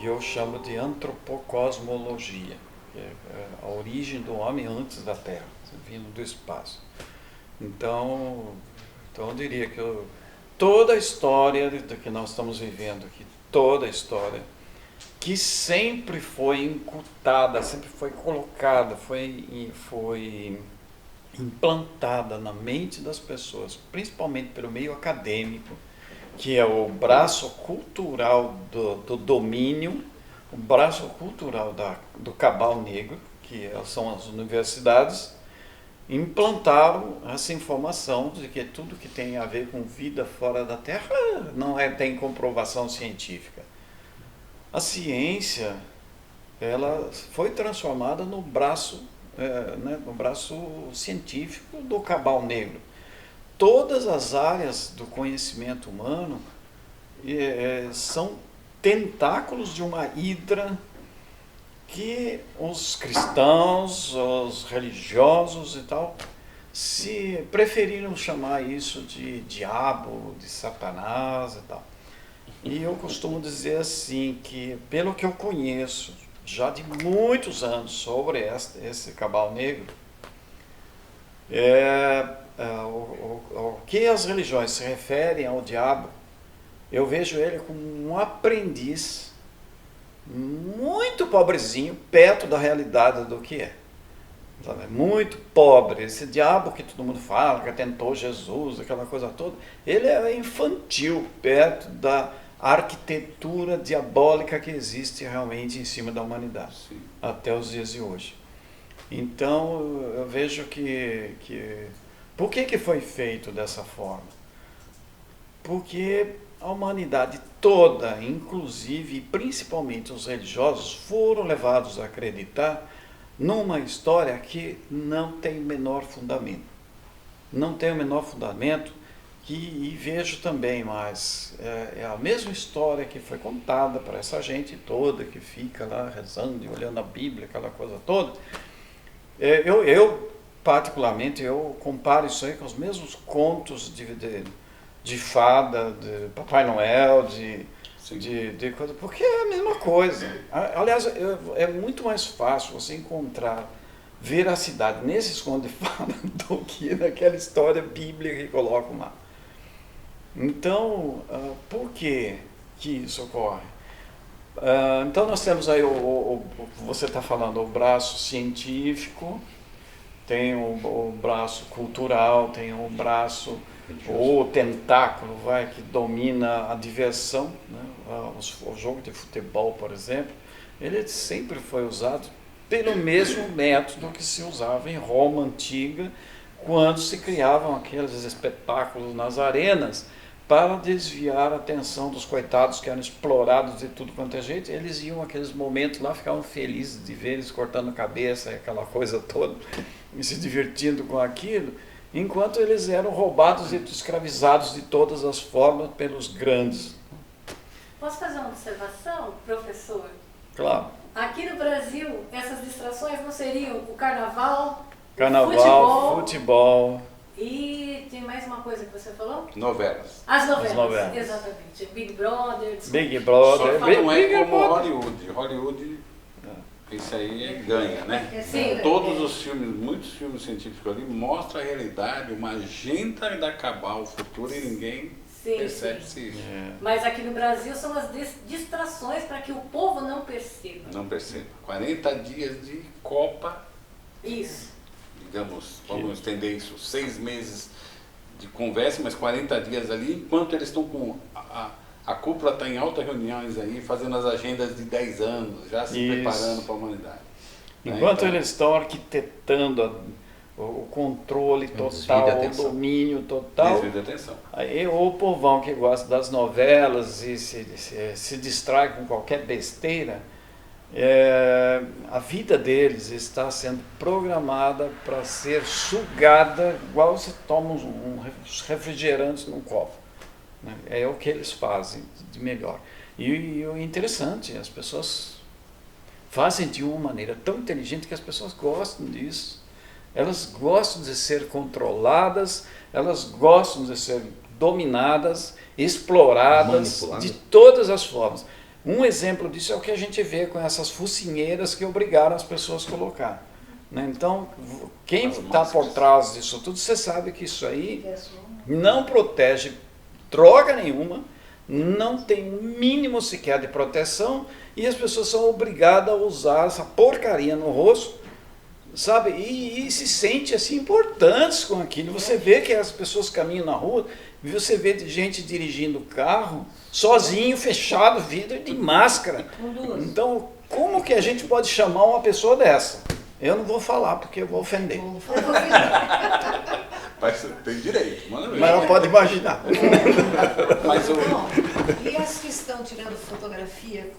e eu chamo de antropocosmologia, que é a origem do homem antes da Terra, vindo do espaço. Então eu diria que toda a história do que nós estamos vivendo aqui, toda a história, que sempre foi incutada, sempre foi colocada, foi implantada na mente das pessoas, principalmente pelo meio acadêmico, que é o braço cultural do domínio, o braço cultural do cabal negro, que são as universidades, implantaram essa informação de que tudo que tem a ver com vida fora da Terra não tem comprovação científica. A ciência, ela foi transformada no braço científico do cabal negro. Todas as áreas do conhecimento humano são tentáculos de uma hidra que os cristãos, os religiosos e tal, se preferiram chamar isso de diabo, de Satanás e tal. E eu costumo dizer assim, que pelo que eu conheço, já de muitos anos, sobre esse cabal negro, o que as religiões se referem ao diabo, eu vejo ele como um aprendiz muito pobrezinho, perto da realidade do que é. Sabe? Muito pobre. Esse diabo que todo mundo fala, que tentou Jesus, aquela coisa toda, ele é infantil, perto da arquitetura diabólica que existe realmente em cima da humanidade, sim, até os dias de hoje. Então, eu vejo que por que foi feito dessa forma? Porque a humanidade toda, inclusive e principalmente os religiosos, foram levados a acreditar numa história que não tem o menor fundamento. Não tem o menor fundamento, e vejo também, mas é a mesma história que foi contada para essa gente toda que fica lá rezando e olhando a Bíblia, aquela coisa toda. Eu particularmente, eu comparo isso aí com os mesmos contos de fada, de Papai Noel, de coisa, porque é a mesma coisa. Aliás, é muito mais fácil você encontrar veracidade nesses contos de fada do que naquela história bíblica que colocam lá. Então, por que isso ocorre? Então nós temos aí, você está falando, o braço científico, tem o braço cultural, tem o braço, o tentáculo, que domina a diversão, né? O jogo de futebol, por exemplo, ele sempre foi usado pelo mesmo método que se usava em Roma antiga, quando se criavam aqueles espetáculos nas arenas para desviar a atenção dos coitados que eram explorados de tudo quanto é jeito. Eles iam aqueles momentos lá, ficavam felizes de ver eles cortando a cabeça, aquela coisa toda, e se divertindo com aquilo, enquanto eles eram roubados e escravizados de todas as formas pelos grandes. Posso fazer uma observação, professor? Claro. Aqui no Brasil, essas distrações não seriam o carnaval, futebol. E tem mais uma coisa que você falou? Novelas. As novelas. Exatamente. Big Brother. Só que não é como Hollywood. Hollywood, isso aí ganha, né? Sim, todos os filmes, muitos filmes científicos ali, mostram a realidade, uma agenda da cabal futuro e ninguém percebe isso. Mas aqui no Brasil são as distrações para que o povo não perceba. Não perceba. 40 dias de Copa. Isso. Digamos, vamos estender isso, 6 meses de conversa, mas 40 dias ali, enquanto eles estão com a cúpula está em altas reuniões aí, fazendo as agendas de 10 anos, já se preparando para a humanidade. Enquanto eles estão arquitetando o controle total, o domínio total, desvio de atenção. Aí o povão que gosta das novelas e se distrai com qualquer besteira, a vida deles está sendo programada para ser sugada igual você toma uns refrigerantes num copo, né? É o que eles fazem de melhor. E o interessante, as pessoas fazem de uma maneira tão inteligente que as pessoas gostam disso. Elas gostam de ser controladas, elas gostam de ser dominadas, exploradas de todas as formas. Um exemplo disso é o que a gente vê com essas focinheiras que obrigaram as pessoas a colocar. Né? Então, quem está por trás disso tudo, você sabe que isso aí não protege droga nenhuma, não tem um mínimo sequer de proteção, e as pessoas são obrigadas a usar essa porcaria no rosto, sabe? E se sente assim importantes com aquilo. Você vê que as pessoas caminham na rua, você vê gente dirigindo carro, sozinho, fechado, vidro, de máscara. Então, como que a gente pode chamar uma pessoa dessa? Eu não vou falar porque eu vou ofender. Mas você tem direito, manda ver. Mas ela pode imaginar. Mas Bom, e as que estão tirando fotografia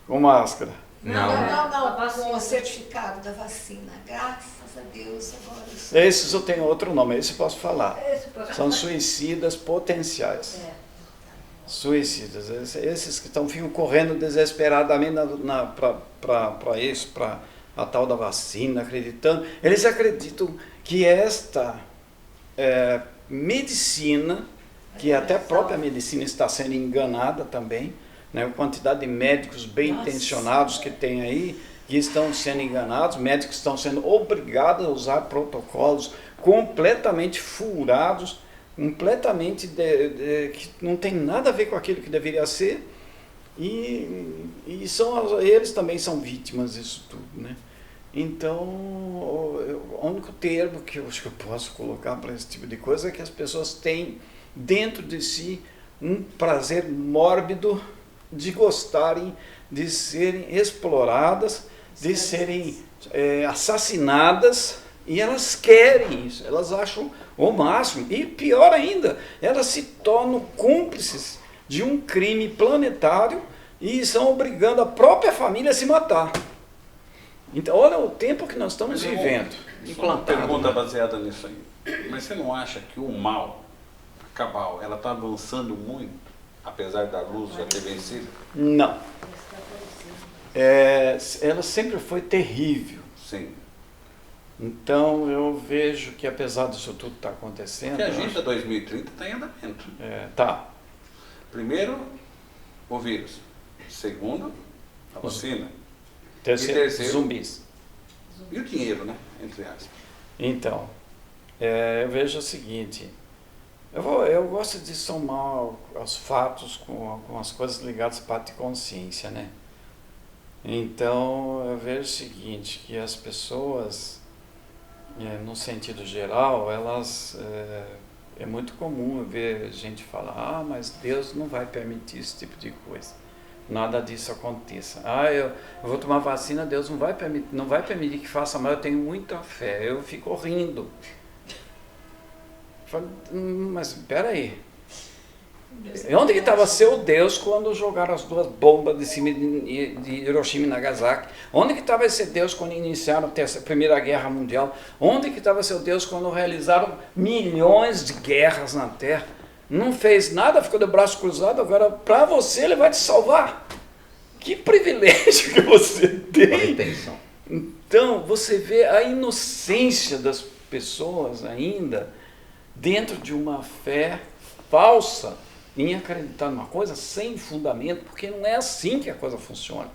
Com máscara. não, com o certificado da vacina. Graças a Deus, agora isso. Esses eu tenho outro nome, esse eu posso falar. São suicidas potenciais. Suicidas. Esses que ficam correndo desesperadamente para isso, para a tal da vacina, acreditando. Eles acreditam que esta medicina, que até a própria medicina está sendo enganada também, né? A quantidade de médicos bem intencionados que tem aí, que estão sendo enganados, médicos que estão sendo obrigados a usar protocolos completamente furados, completamente que não tem nada a ver com aquilo que deveria ser, e eles também são vítimas disso tudo, né? Então, o único termo que eu acho que eu posso colocar para esse tipo de coisa é que as pessoas têm dentro de si um prazer mórbido de gostarem de serem exploradas, de serem assassinadas, e elas querem isso, elas acham o máximo, e pior ainda, elas se tornam cúmplices de um crime planetário e estão obrigando a própria família a se matar. Então, olha o tempo que nós estamos vivendo. Uma pergunta baseada nisso aí. Mas você não acha que o mal, a cabal, ela está avançando muito, apesar da luz já ter vencido? Não. Ela sempre foi terrível. Sim. Então, eu vejo que apesar disso tudo estar acontecendo... Porque a Agenda 2030 está em andamento. Tá. Primeiro, o vírus. Segundo, a vacina. Terceiro, zumbis. E o dinheiro, né? Entre aspas. Então, eu vejo o seguinte, eu gosto de somar os fatos com as coisas ligadas à parte de consciência, né? Então, eu vejo o seguinte, que as pessoas, no sentido geral, elas... é muito comum ver gente falar, mas Deus não vai permitir esse tipo de coisa. Nada disso aconteça. Eu vou tomar vacina, Deus não vai permitir que faça mal, eu tenho muita fé. Eu fico rindo. Mas espera aí. Onde que estava seu Deus quando jogaram as duas bombas de cima de Hiroshima e Nagasaki? Onde que estava esse Deus quando iniciaram a Primeira Guerra Mundial? Onde que estava seu Deus quando realizaram milhões de guerras na Terra? Não fez nada, ficou de braço cruzado, agora para você ele vai te salvar. Que privilégio que você tem. Então, você vê a inocência das pessoas ainda dentro de uma fé falsa em acreditar numa coisa sem fundamento, porque não é assim que a coisa funciona.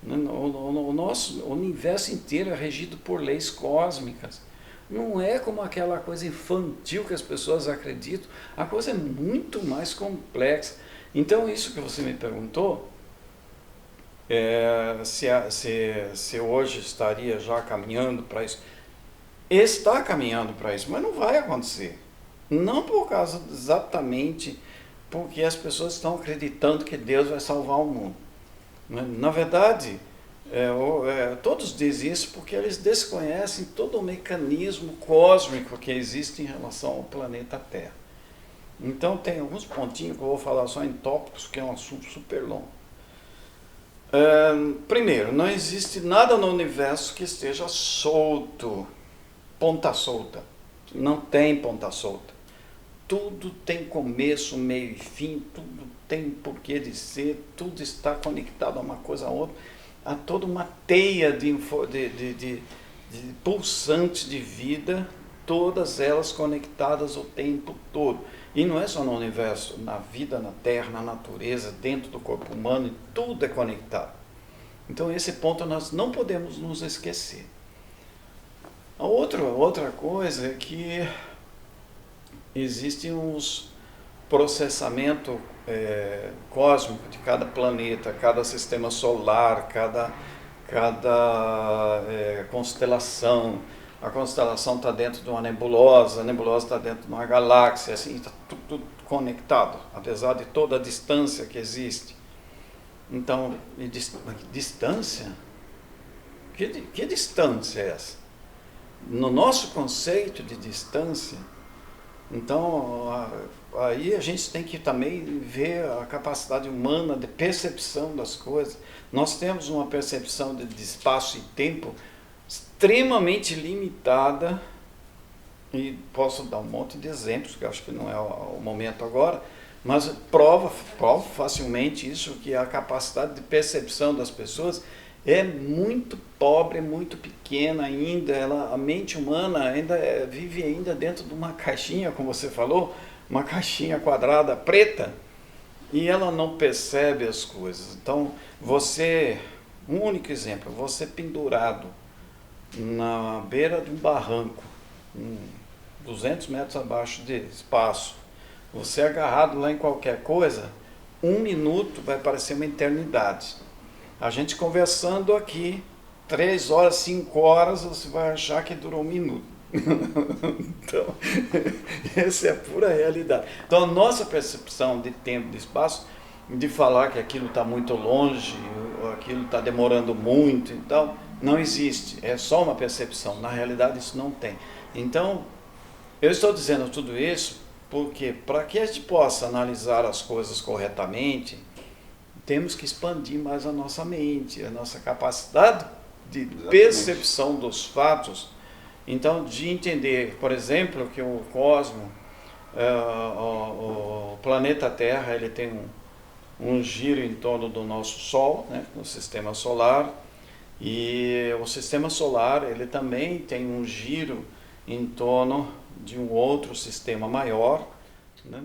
O nosso universo inteiro é regido por leis cósmicas. Não é como aquela coisa infantil que as pessoas acreditam, a coisa é muito mais complexa. Então, isso que você me perguntou, se hoje estaria já caminhando para isso, está caminhando para isso, mas não vai acontecer. Não por causa exatamente porque as pessoas estão acreditando que Deus vai salvar o mundo. Na verdade, todos dizem isso porque eles desconhecem todo o mecanismo cósmico que existe em relação ao planeta Terra. Então tem alguns pontinhos que eu vou falar só em tópicos, que é um assunto super longo. Primeiro, não existe nada no universo que esteja solto, ponta solta. Não tem ponta solta. Tudo tem começo, meio e fim, tudo tem porquê de ser, tudo está conectado a uma coisa a outra. Há toda uma teia de pulsantes de vida todas elas conectadas o tempo todo. E não é só no universo, na vida, na Terra, na natureza, dentro do corpo humano, tudo é conectado. Então esse ponto nós não podemos nos esquecer. A outra coisa é que existem uns processamento cósmico de cada planeta, cada sistema solar, cada constelação. A constelação está dentro de uma nebulosa, a nebulosa está dentro de uma galáxia, assim, está tudo conectado, apesar de toda a distância que existe. Então, distância? Que distância é essa? No nosso conceito de distância, então, aí a gente tem que também ver a capacidade humana de percepção das coisas. Nós temos uma percepção de espaço e tempo extremamente limitada, e posso dar um monte de exemplos, que eu acho que não é o momento agora, mas prova facilmente isso, que a capacidade de percepção das pessoas é muito pobre, muito pequena ainda. A mente humana ainda vive ainda dentro de uma caixinha, como você falou, uma caixinha quadrada preta, e ela não percebe as coisas. Então, um único exemplo, você pendurado na beira de um barranco, 200 metros abaixo de espaço, você agarrado lá em qualquer coisa, 1 minuto vai parecer uma eternidade. A gente conversando aqui, 3 horas, 5 horas, você vai achar que durou 1 minuto. Então, essa é a pura realidade. Então, a nossa percepção de tempo e de espaço, de falar que aquilo está muito longe, ou aquilo está demorando muito, então, não existe. É só uma percepção. Na realidade, isso não tem. Então, eu estou dizendo tudo isso porque, para que a gente possa analisar as coisas corretamente, temos que expandir mais a nossa mente, a nossa capacidade de percepção dos fatos. Então, de entender, por exemplo, que o cosmos, o planeta Terra, ele tem um giro em torno do nosso Sol, né, no sistema solar, e o sistema solar ele também tem um giro em torno de um outro sistema maior, né?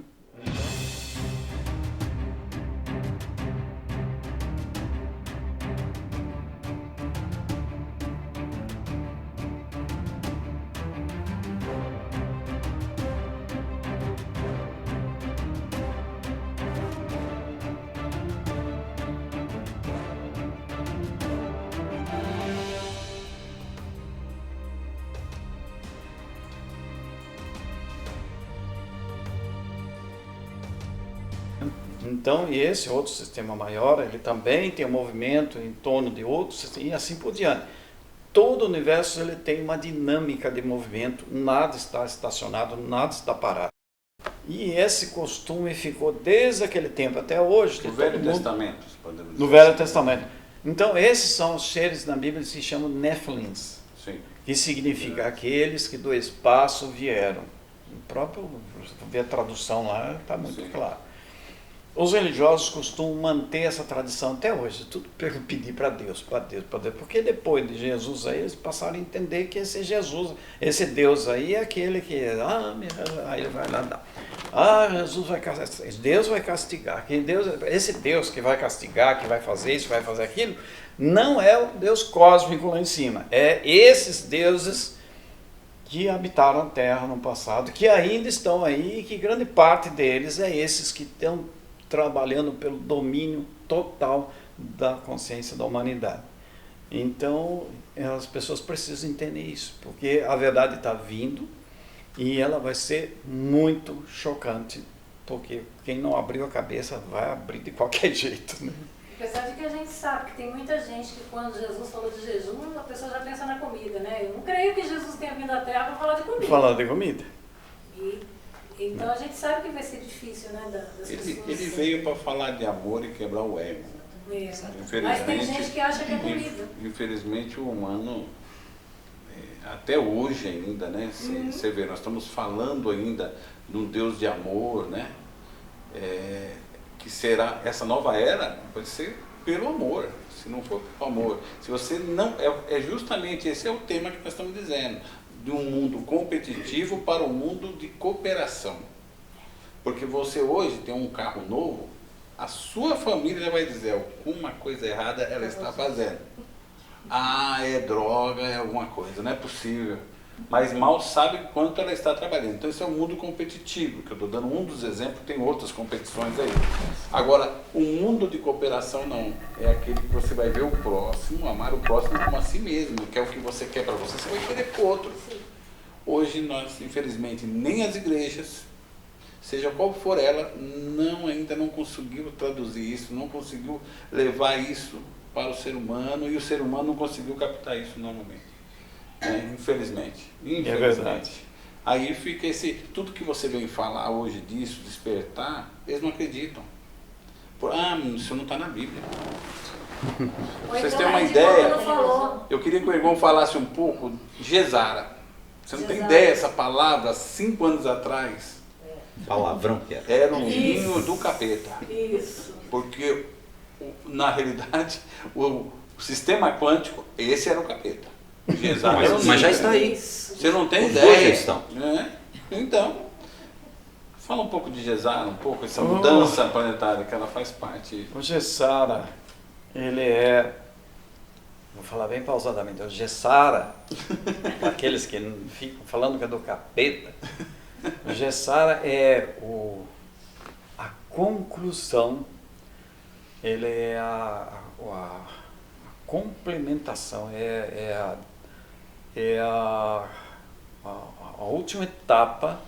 Então, e esse outro sistema maior, ele também tem um movimento em torno de outros sistemas, e assim por diante. Todo o universo ele tem uma dinâmica de movimento, nada está estacionado, nada está parado. E esse costume ficou desde aquele tempo até hoje. No Velho Testamento, podemos dizer. No Velho Testamento. Então, esses são os seres na Bíblia que se chamam Nephilims, que significa aqueles que do espaço vieram. O próprio, ver a tradução lá, está muito claro. Os religiosos costumam manter essa tradição até hoje, tudo pedir para Deus, porque depois de Jesus aí, eles passaram a entender que esse Jesus, esse Deus aí é aquele que, aí ele vai lá dar, Jesus vai castigar, Deus vai castigar, esse Deus que vai castigar, que vai fazer isso, vai fazer aquilo, não é o Deus cósmico lá em cima, é esses deuses que habitaram a Terra no passado, que ainda estão aí, e que grande parte deles é esses que estão trabalhando pelo domínio total da consciência da humanidade. Então, as pessoas precisam entender isso, porque a verdade está vindo e ela vai ser muito chocante, porque quem não abriu a cabeça vai abrir de qualquer jeito, né? Apesar de que a gente sabe que tem muita gente que quando Jesus falou de jejum, a pessoa já pensa na comida, né? Eu não creio que Jesus tenha vindo à Terra para falar de comida. Falar de comida. Então a gente sabe que vai ser difícil, né, das pessoas. Ele veio para falar de amor e quebrar o ego. Mas tem gente que acha que é comida. Infelizmente o humano, até hoje ainda, né? Você vê, nós estamos falando ainda de um Deus de amor, né? Que será essa nova era, pode ser pelo amor, se não for pelo amor. Se você não. Justamente esse é o tema que nós estamos dizendo. de um mundo competitivo para um mundo de cooperação. Porque você hoje tem um carro novo, a sua família vai dizer, alguma coisa errada ela está fazendo. Ah, é droga, é alguma coisa, não é possível. Mas mal sabe quanto ela está trabalhando. Então esse é o mundo competitivo, que eu estou dando um dos exemplos, tem outras competições aí. Agora, o mundo de cooperação não, é aquele que você vai ver o próximo, amar o próximo como a si mesmo, que é o que você quer para você, você vai querer para o outro. Hoje nós, infelizmente, nem as igrejas, seja qual for ela, ainda não conseguiu traduzir isso, não conseguiu levar isso para o ser humano, e o ser humano não conseguiu captar isso normalmente. Infelizmente. É verdade. Aí fica tudo que você vem falar hoje disso, despertar, eles não acreditam. Isso não está na Bíblia. Vocês têm uma ideia? Eu queria que o irmão falasse um pouco de Gesara. Você não tem ideia, essa palavra, 5 anos atrás, Palavrão que era. era um vinho do capeta. Isso. Porque, na realidade, o sistema quântico, esse era o capeta. Mas já está aí. Você não tem Os dois ideia. já estão. Então, fala um pouco de Gesara, um pouco essa mudança planetária que ela faz parte. O Gesara, ele é, vou falar bem pausadamente, o Gesara, aqueles que ficam falando que é do capeta, o Gesara é a conclusão, ele é a complementação, é a última etapa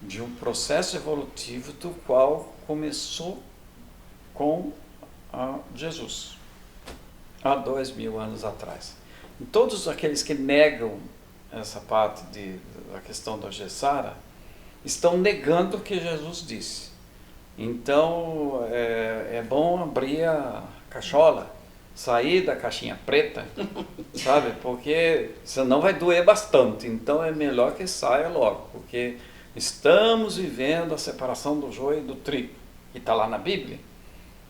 de um processo evolutivo do qual começou com Jesus, há 2000 anos atrás. E todos aqueles que negam essa parte da questão da Gesara estão negando o que Jesus disse. Então é bom abrir a cachola, sair da caixinha preta, sabe? Porque senão vai doer bastante. Então é melhor que saia logo, porque estamos vivendo a separação do joio e do trigo, que está lá na Bíblia.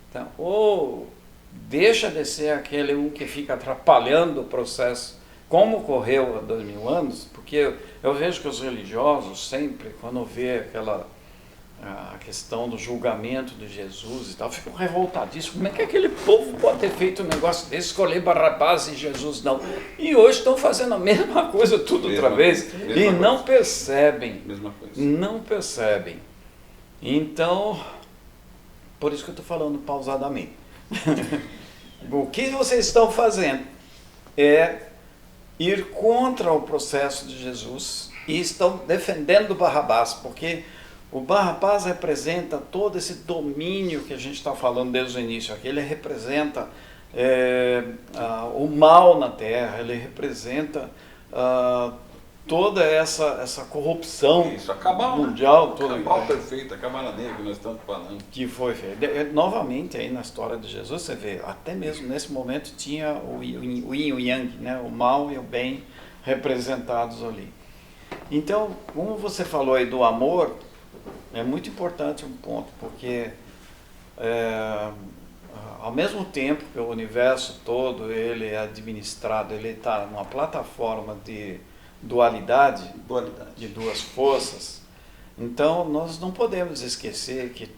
Então, ou deixa de ser aquele que fica atrapalhando o processo, como ocorreu há 2000 anos, porque eu vejo que os religiosos sempre, quando vê a questão do julgamento de Jesus e tal, ficam revoltadíssimos. Como é que aquele povo pode ter feito um negócio desse, escolher Barrabás e Jesus não? E hoje estão fazendo a mesma coisa tudo outra vez e não percebem. Não percebem. Então, por isso que eu estou falando pausadamente. O que vocês estão fazendo é ir contra o processo de Jesus e estão defendendo Barrabás, porque o Barrabás representa todo esse domínio que a gente está falando desde o início aqui. Ele representa o mal na terra, ele representa toda essa corrupção mundial. Acabar perfeito, acabar na negra que nós estamos falando. Que foi feito. Novamente, aí na história de Jesus, você vê, até mesmo nesse momento tinha o yin e o yang, né? O mal e o bem representados ali. Então, como você falou aí do amor, é muito importante um ponto, porque ao mesmo tempo que o universo todo ele é administrado, ele está numa plataforma de dualidade, de duas forças, então nós não podemos esquecer que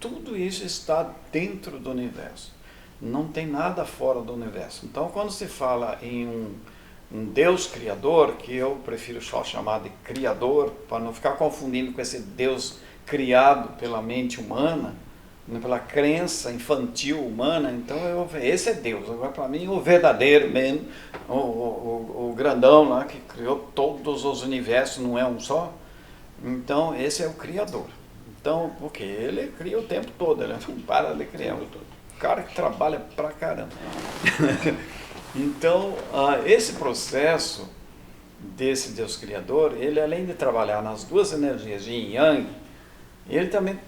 tudo isso está dentro do universo, não tem nada fora do universo. Então quando se fala em um Deus criador, que eu prefiro só chamar de criador, para não ficar confundindo com esse Deus criado pela mente humana, pela crença infantil humana, então esse é Deus. Agora, para mim, o verdadeiro mesmo, o grandão lá que criou todos os universos, não é um só. Então, esse é o Criador. Então, porque ele cria o tempo todo, ele não para de criar. O cara que trabalha pra caramba. Então, esse processo desse Deus Criador, ele além de trabalhar nas duas energias, Yin e Yang, ele também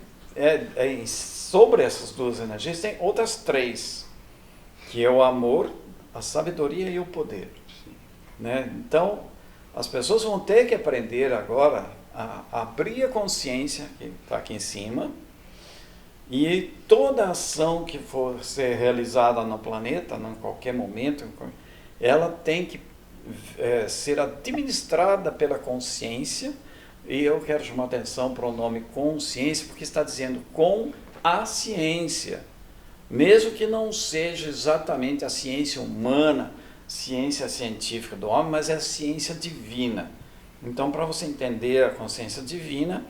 sobre essas duas energias tem outras 3, que é o amor, a sabedoria e o poder. Né? Então, as pessoas vão ter que aprender agora a abrir a consciência, que está aqui em cima, e toda ação que for ser realizada no planeta, em qualquer momento, ela tem que ser administrada pela consciência, e eu quero chamar atenção para o nome consciência, porque está dizendo com a ciência, mesmo que não seja exatamente a ciência humana, ciência científica do homem, mas é a ciência divina. Então, para você entender a consciência divina,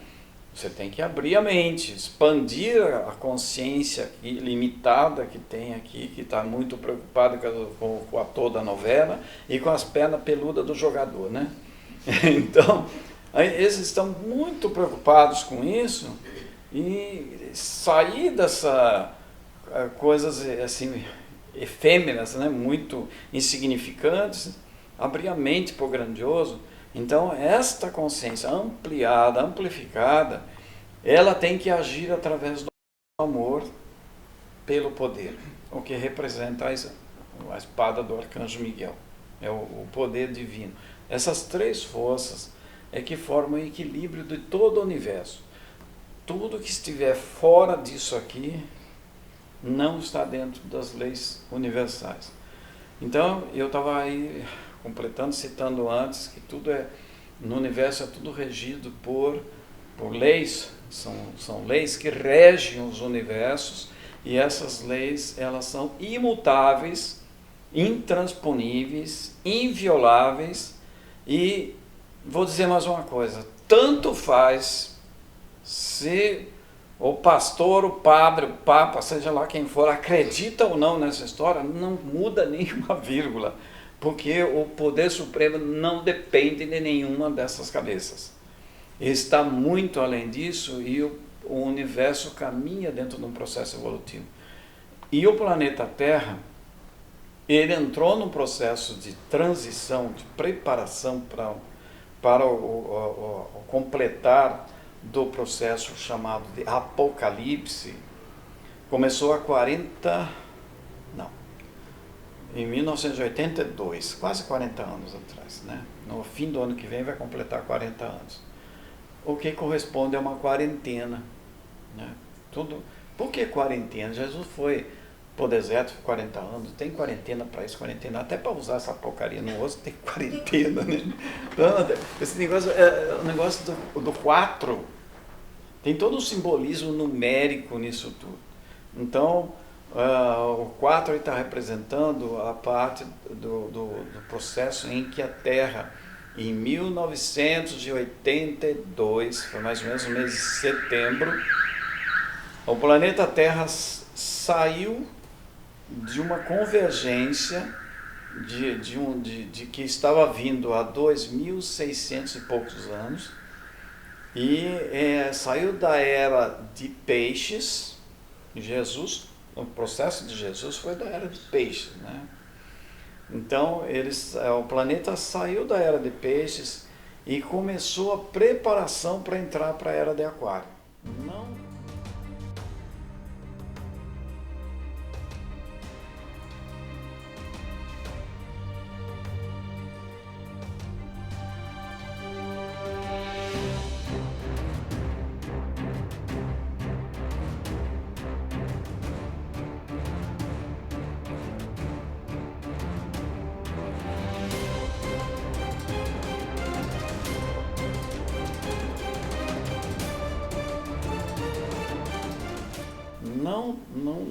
você tem que abrir a mente, expandir a consciência limitada que tem aqui, que está muito preocupada com a toda a novela e com as pernas peludas do jogador, né? Então, eles estão muito preocupados com isso, e sair dessa coisas assim efêmeras, né, muito insignificantes, abrir a mente para o grandioso. Então, esta consciência ampliada, amplificada, ela tem que agir através do amor pelo poder, o que representa a espada do Arcanjo Miguel, é o poder divino. Essas três forças é que formam o equilíbrio de todo o universo. Tudo que estiver fora disso aqui não está dentro das leis universais. Então, eu estava aí completando, citando antes, que tudo no universo é tudo regido por leis, são leis que regem os universos, e essas leis, elas são imutáveis, intransponíveis, invioláveis, e vou dizer mais uma coisa, tanto faz se o pastor, o padre, o papa, seja lá quem for, acredita ou não nessa história, não muda nenhuma vírgula, porque o poder supremo não depende de nenhuma dessas cabeças. Está muito além disso, e o universo caminha dentro de um processo evolutivo. E o planeta Terra, ele entrou num processo de transição, de preparação para o completar do processo chamado de Apocalipse. Começou em 1982, quase 40 anos atrás, né? No fim do ano que vem vai completar 40 anos. O que corresponde a uma quarentena, né? Por que quarentena? Jesus foi para o deserto por 40 anos, tem quarentena para isso, quarentena, até para usar essa porcaria no osso tem quarentena, né? Então, esse negócio é o negócio do 4, tem todo um simbolismo numérico nisso tudo. Então, o 4 está representando a parte do processo em que a Terra, em 1982, foi mais ou menos no mês de setembro, o planeta Terra saiu de uma convergência de que estava vindo há 2.600 e poucos anos, e saiu da era de peixes. Jesus, o processo de Jesus foi da era de peixes, né? Então, o planeta saiu da era de peixes e começou a preparação para entrar para a era de aquário.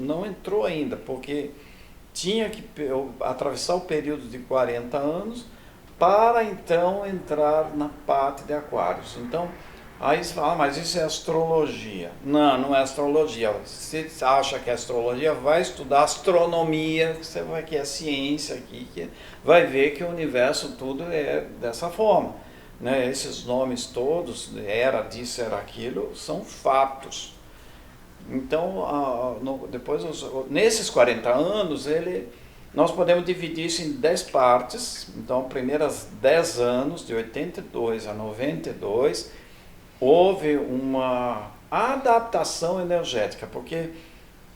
Não entrou ainda, porque tinha que atravessar o período de 40 anos para então entrar na parte de aquários. Então, aí você fala, mas isso é astrologia. Não é astrologia. Se você acha que é astrologia, vai estudar astronomia, você vai, que é ciência aqui, que vai ver que o universo tudo é dessa forma, né? Esses nomes todos, era disso, era aquilo, são fatos. Então, nesses 40 anos, nós podemos dividir isso em 10 partes. Então, primeiros 10 anos, de 82 a 92, houve uma adaptação energética, porque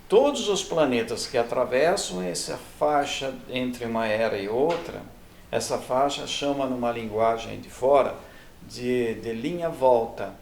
todos os planetas que atravessam essa faixa entre uma era e outra, essa faixa chama numa linguagem de fora de linha volta.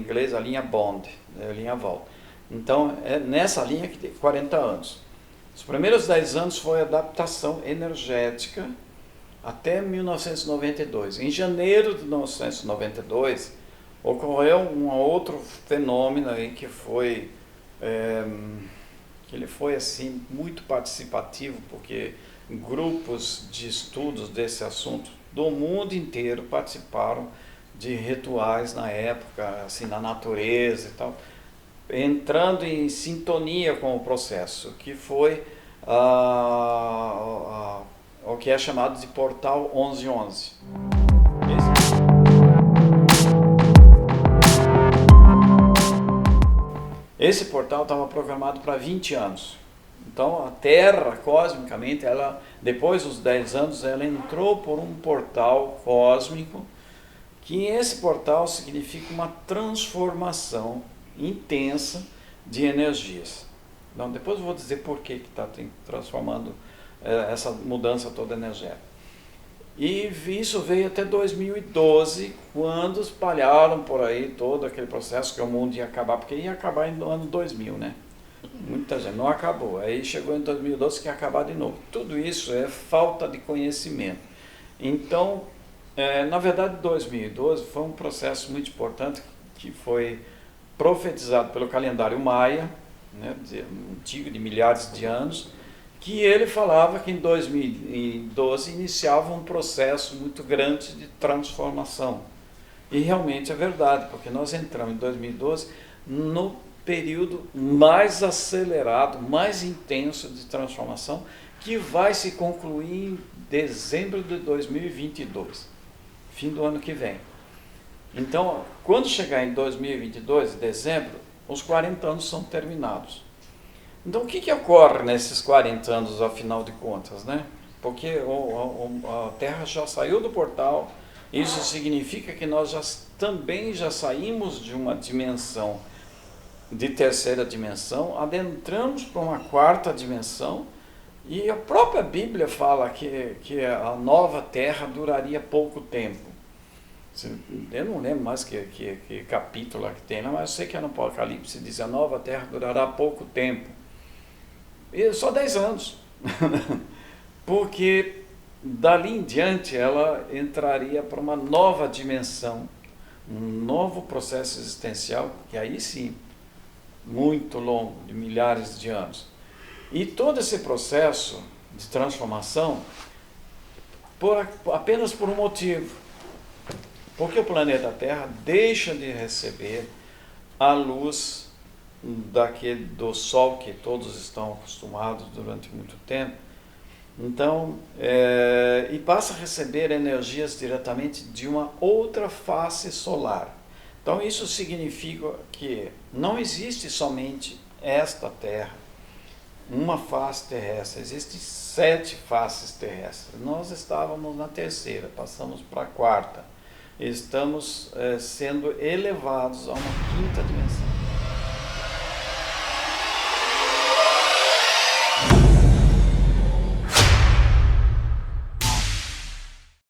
inglês a linha Bond, a linha volta. Então, é nessa linha que tem 40 anos. Os primeiros 10 anos foi adaptação energética até 1992. Em janeiro de 1992, ocorreu um outro fenômeno aí que foi... ele foi assim muito participativo, porque grupos de estudos desse assunto do mundo inteiro participaram de rituais na época, assim, na natureza e tal, entrando em sintonia com o processo, que foi o que é chamado de Portal 1111. Esse portal estava programado para 20 anos. Então a Terra, cosmicamente, ela, depois dos 10 anos, ela entrou por um portal cósmico, que esse portal significa uma transformação intensa de energias. Então depois eu vou dizer por que está transformando essa mudança toda energética. E isso veio até 2012, quando espalharam por aí todo aquele processo que o mundo ia acabar, porque ia acabar no ano 2000, né? Muita gente, não acabou. Aí chegou em 2012 que ia acabar de novo. Tudo isso é falta de conhecimento. Então, na verdade, 2012 foi um processo muito importante que foi profetizado pelo calendário maia, né, antigo de milhares de anos, que ele falava que em 2012 iniciava um processo muito grande de transformação. E realmente é verdade, porque nós entramos em 2012 no período mais acelerado, mais intenso de transformação, que vai se concluir em dezembro de 2022, fim do ano que vem. Então, quando chegar em 2022, dezembro, os 40 anos são terminados. Então, o que ocorre nesses 40 anos, afinal de contas, né? Porque a Terra já saiu do portal, isso significa que nós também já saímos de uma dimensão, de terceira dimensão, adentramos para uma quarta dimensão, e a própria Bíblia fala que a nova Terra duraria pouco tempo. Eu não lembro mais que capítulo lá que tem, mas eu sei que no Apocalipse diz: a nova Terra durará pouco tempo. E só 10 anos. Porque dali em diante ela entraria para uma nova dimensão, um novo processo existencial, que aí sim, muito longo, de milhares de anos. E todo esse processo de transformação, apenas por um motivo. Porque o planeta Terra deixa de receber a luz do Sol que todos estão acostumados durante muito tempo. Então, e passa a receber energias diretamente de uma outra face solar. Então isso significa que não existe somente esta Terra, uma face terrestre, existem 7 faces terrestres. Nós estávamos na terceira, passamos para a quarta. Estamos sendo elevados a uma quinta dimensão.